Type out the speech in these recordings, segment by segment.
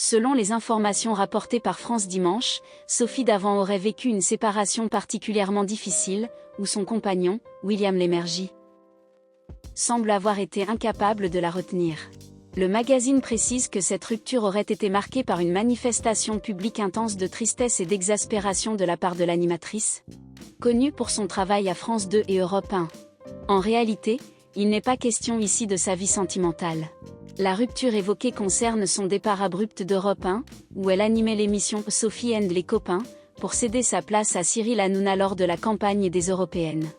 Selon les informations rapportées par France Dimanche, Sophie Davant aurait vécu une séparation particulièrement difficile, où son compagnon, William Lémergie, semble avoir été incapable de la retenir. Le magazine précise que cette rupture aurait été marquée par une manifestation publique intense de tristesse et d'exaspération de la part de l'animatrice, connue pour son travail à France 2 et Europe 1. En réalité, il n'est pas question ici de sa vie sentimentale. La rupture évoquée concerne son départ abrupt d'Europe 1, où elle animait l'émission Sophie and les copains, pour céder sa place à Cyril Hanouna lors de la campagne des européennes.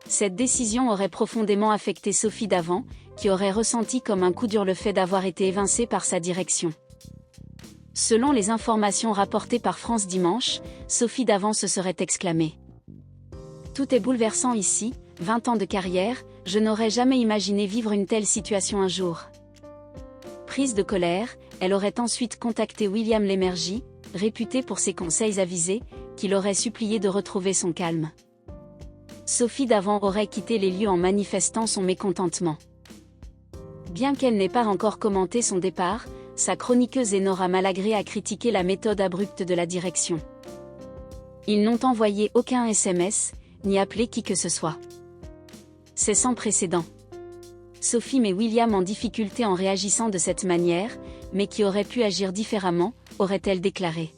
Cette décision aurait profondément affecté Sophie Davant, qui aurait ressenti comme un coup dur le fait d'avoir été évincée par sa direction. Selon les informations rapportées par France Dimanche, Sophie Davant se serait exclamée: « Tout est bouleversant ici, 20 ans de carrière, je n'aurais jamais imaginé vivre une telle situation un jour. » Prise de colère, elle aurait ensuite contacté William Lémergie, réputé pour ses conseils avisés, qui l'aurait supplié de retrouver son calme. Sophie Davant aurait quitté les lieux en manifestant son mécontentement. Bien qu'elle n'ait pas encore commenté son départ, sa chroniqueuse Enora Malagré a critiqué la méthode abrupte de la direction. Ils n'ont envoyé aucun SMS, ni appelé qui que ce soit. C'est sans précédent. Sophie met William en difficulté en réagissant de cette manière, mais qui aurait pu agir différemment, aurait-elle déclaré.